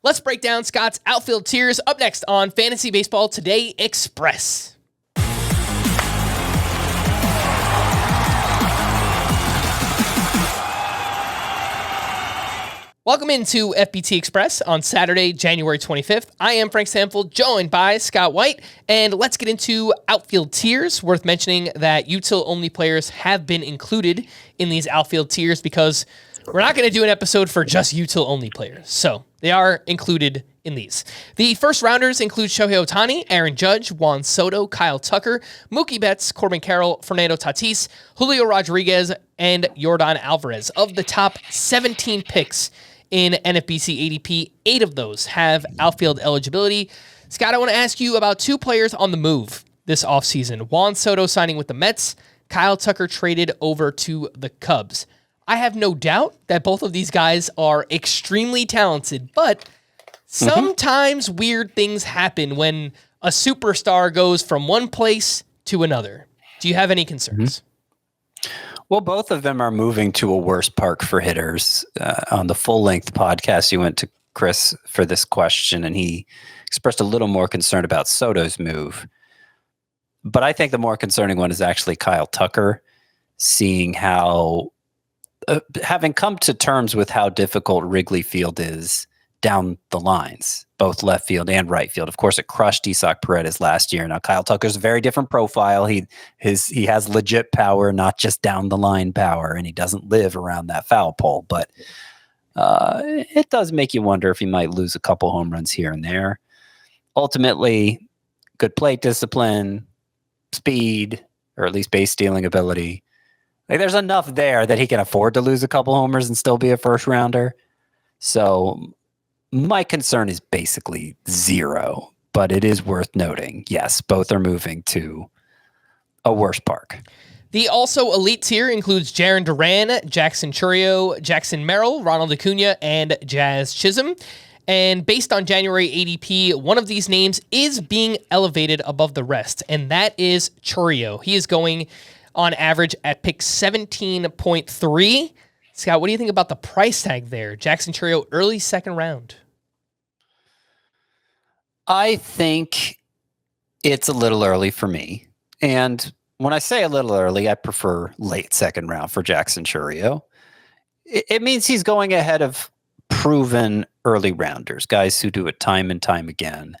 Let's break down Scott's outfield tiers up next on Fantasy Baseball Today Express. Welcome into FBT Express on Saturday, January 25th. I am Frank Stampfl, joined by Scott White, and let's get into outfield tiers. Worth mentioning that util-only players have been included in these outfield tiers because we're not going to do an episode for just util-only players, so they are included in these. The first rounders include Shohei Ohtani, Aaron Judge, Juan Soto, Kyle Tucker, Mookie Betts, Corbin Carroll, Fernando Tatis, Julio Rodriguez, and Yordan Alvarez. Of the top 17 picks in NFBC ADP, 8 of those have outfield eligibility. Scott, I want to ask you about 2 players on the move this offseason. Juan Soto signing with the Mets, Kyle Tucker traded over to the Cubs. I have no doubt that both of these guys are extremely talented, but sometimes weird things happen when a superstar goes from one place to another. Do you have any concerns? Well, both of them are moving to a worse park for hitters. On the full-length podcast, you went to Chris for this question, and he expressed a little more concern about Soto's move. But I think the more concerning one is actually Kyle Tucker, seeing how, having come to terms with how difficult Wrigley Field is down the lines, both left field and right field. Of course, it crushed Isaac Paredes last year. Now, Kyle Tucker's a very different profile. He has legit power, not just down the line power, and he doesn't live around that foul pole. But it does make you wonder if he might lose a couple home runs here and there. Ultimately, good plate discipline, speed, or at least base stealing ability. Like, there's enough there that he can afford to lose a couple homers and still be a first rounder. So my concern is basically zero, but it is worth noting. Yes, both are moving to a worse park. The also elite tier includes Jarren Duran, Jackson Chourio, Jackson Merrill, Ronald Acuna, and Jazz Chisholm. And based on January ADP, one of these names is being elevated above the rest, and that is Chourio. He is going on average at pick 17.3. Scott, what do you think about the price tag there? Jackson Chourio, early second round. I think it's a little early for me. And when I say a little early, I prefer late second round for Jackson Chourio. It means he's going ahead of proven early rounders, guys who do it time and time again.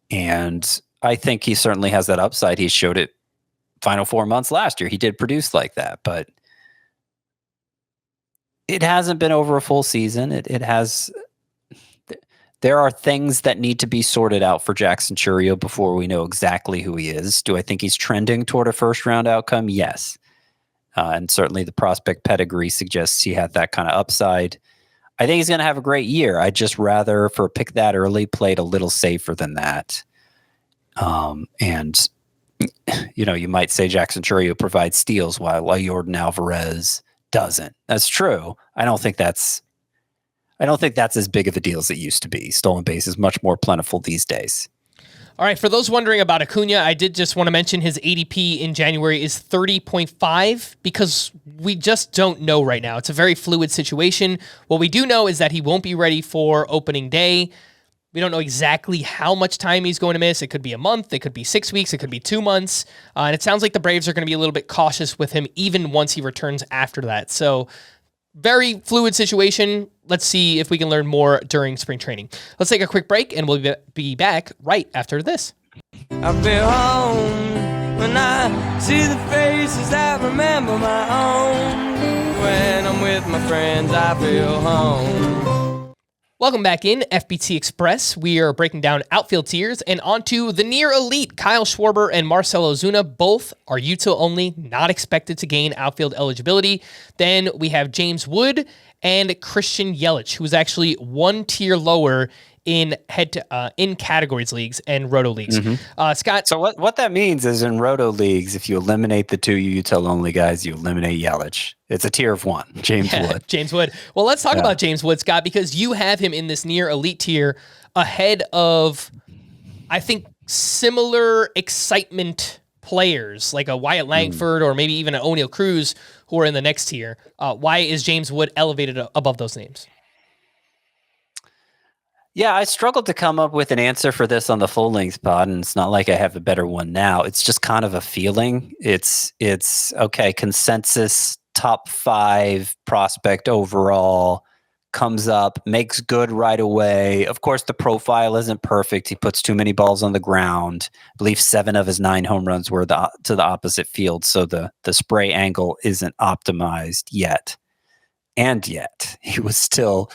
And I think he certainly has that upside. He showed it final 4 months last year. He did produce like that, but it hasn't been over a full season. There are things that need to be sorted out for Jackson Chourio before we know exactly who he is. Do I think he's trending toward a first round outcome? Yes. And certainly the prospect pedigree suggests he had that kind of upside. I think he's going to have a great year. I'd just rather, for a pick that early, played a little safer than that. And you might say Jackson Chourio provides steals while Yordan Alvarez doesn't. That's true. I don't think that's as big of a deal as it used to be. Stolen base is much more plentiful these days. All right, for those wondering about Acuna, I did just want to mention his ADP in January is 30.5 because we just don't know right now. It's a very fluid situation. What we do know is that he won't be ready for opening day. We don't know exactly how much time he's going to miss. It could be a month. It could be 6 weeks. It could be 2 months. And it sounds like the Braves are going to be a little bit cautious with him even once he returns after that. So very fluid situation. Let's see if we can learn more during spring training. Let's take a quick break, and we'll be back right after this. I feel home when I see the faces that remember my own. When I'm with my friends, I feel home. Welcome back in FBT Express. We are breaking down outfield tiers and onto the near elite. Kyle Schwarber and Marcell Ozuna both are util only, not expected to gain outfield eligibility. Then we have James Wood and Christian Yelich, who is actually one tier lower in in categories leagues and roto leagues. Scott. So what that means is in roto leagues, if you eliminate the two util only guys, you eliminate Yelich. It's a tier of one. James Wood. James Wood. Well, let's talk about James Wood, Scott, because you have him in this near elite tier ahead of, I think, similar excitement players like a Wyatt Langford or maybe even an O'Neal Cruz who are in the next tier. Why is James Wood elevated above those names? Yeah, I struggled to come up with an answer for this on the full length pod, and it's not like I have a better one now. It's just kind of a feeling. It's okay, consensus top 5 prospect overall comes up, makes good right away. Of course, the profile isn't perfect. He puts too many balls on the ground. I believe 7 of his 9 home runs were to the opposite field, so the spray angle isn't optimized yet. And yet, he was still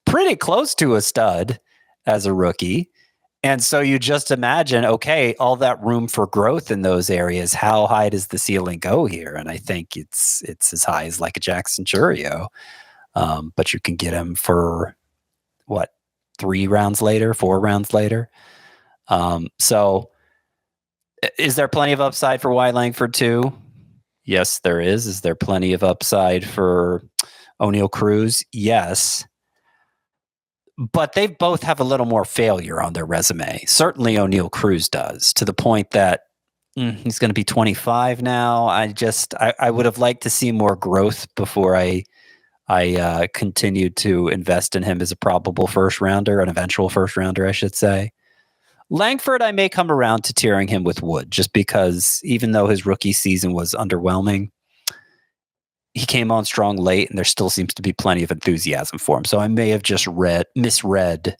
pretty close to a stud as a rookie. And so you just imagine, okay, all that room for growth in those areas, how high does the ceiling go here? And I think it's as high as like a Jackson Chourio. But you can get him for what, 4 rounds later? So is there plenty of upside for Wyatt Langford too? Yes, there is. Is there plenty of upside for O'Neal Cruz? Yes. But they both have a little more failure on their resume. Certainly O'Neal Cruz does, to the point that he's going to be 25 now. I would have liked to see more growth before I continued to invest in him as a probable first rounder, an eventual first rounder, I should say. Langford, I may come around to tiering him with Wood, just because even though his rookie season was underwhelming, he came on strong late, and there still seems to be plenty of enthusiasm for him. So I may have just misread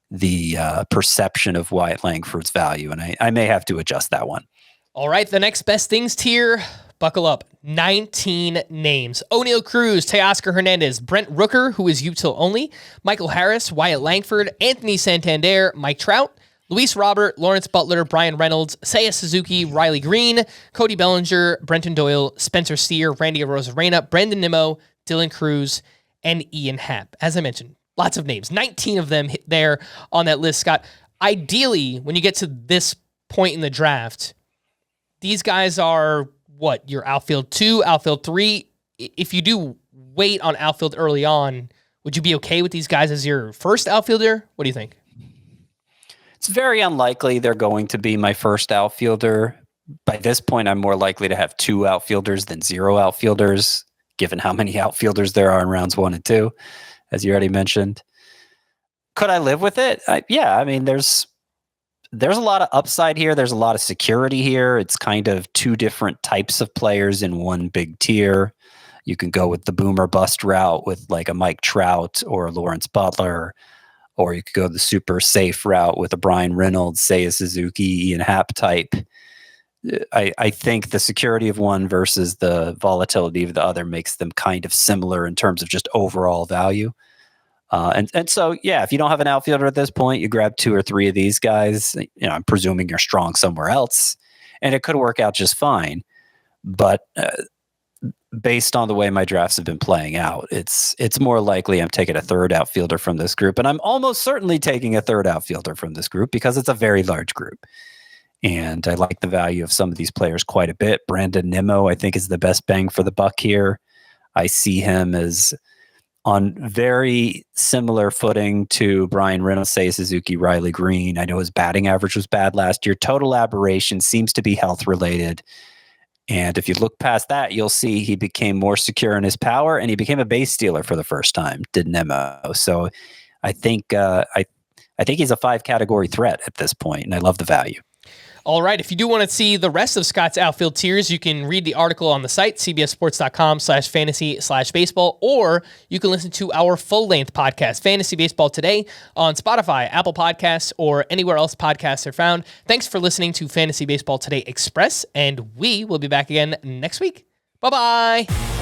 the perception of Wyatt Langford's value, and I may have to adjust that one. All right, the next best things tier, buckle up. 19 names. O'Neal Cruz, Teoscar Hernandez, Brent Rooker, who is util only, Michael Harris, Wyatt Langford, Anthony Santander, Mike Trout, Luis Robert, Lawrence Butler, Brian Reynolds, Seiya Suzuki, Riley Green, Cody Bellinger, Brenton Doyle, Spencer Steer, Randy Arozarena, Brandon Nimmo, Dylan Cruz, and Ian Happ. As I mentioned, lots of names. 19 of them there on that list, Scott. Ideally, when you get to this point in the draft, these guys are, what, your outfield 2, outfield 3? If you do wait on outfield early on, would you be okay with these guys as your first outfielder? What do you think? It's very unlikely they're going to be my first outfielder. By this point, I'm more likely to have 2 outfielders than 0 outfielders, given how many outfielders there are in rounds 1 and 2, as you already mentioned. Could I live with it? Yeah, I mean, there's a lot of upside here. There's a lot of security here. It's kind of 2 different types of players in one big tier. You can go with the boomer bust route with like a Mike Trout or a Lawrence Butler, or you could go the super safe route with a Brian Reynolds, Seiya Suzuki, Ian Happ type. I think the security of one versus the volatility of the other makes them kind of similar in terms of just overall value. And so, yeah, if you don't have an outfielder at this point, you grab 2 or 3 of these guys. You know, I'm presuming you're strong somewhere else, and it could work out just fine. But based on the way my drafts have been playing out, it's more likely I'm taking a 3rd outfielder from this group, and I'm almost certainly taking a 3rd outfielder from this group because it's a very large group. And I like the value of some of these players quite a bit. Brandon Nimmo, I think, is the best bang for the buck here. I see him as on very similar footing to Brian Reynolds, Seiya Suzuki, Riley Green. I know his batting average was bad last year. Total aberration, seems to be health related. And if you look past that, you'll see he became more secure in his power, and he became a base stealer for the first time, did Nimmo. So I think I think he's a 5 category threat at this point, and I love the value. All right. If you do want to see the rest of Scott's outfield tiers, you can read the article on the site, cbssports.com/fantasy/baseball, or you can listen to our full-length podcast, Fantasy Baseball Today, on Spotify, Apple Podcasts, or anywhere else podcasts are found. Thanks for listening to Fantasy Baseball Today Express, and we will be back again next week. Bye-bye.